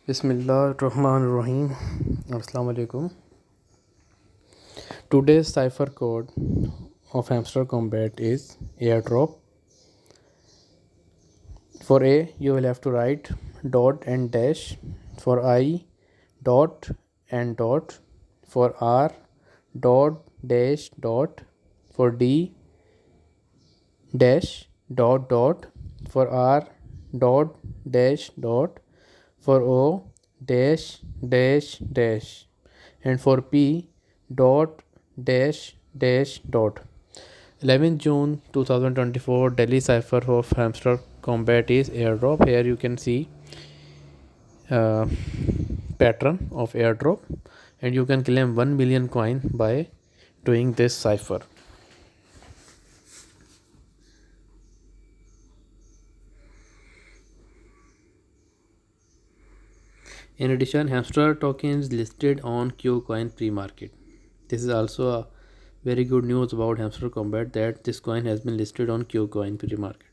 Bismillahirrahmanirrahim. Assalamu alaikum. Today's cipher code of Hamster Combat is airdrop. For A, you will have to write dot and dash. For I, dot and dot. For R, dot dash dot. For D, dash dot dot. For R, dot dash dot. For O, dash dash dash. And for P, dot dash dash dot. 11th June 2024 Delhi cipher of Hamster Combat is airdrop. Here you can see pattern of airdrop, and you can claim 1 million coin by doing this cipher. In addition, Hamster token is listed on KuCoin pre-market. This is also a very good news about Hamster Combat, that this coin has been listed on KuCoin pre-market.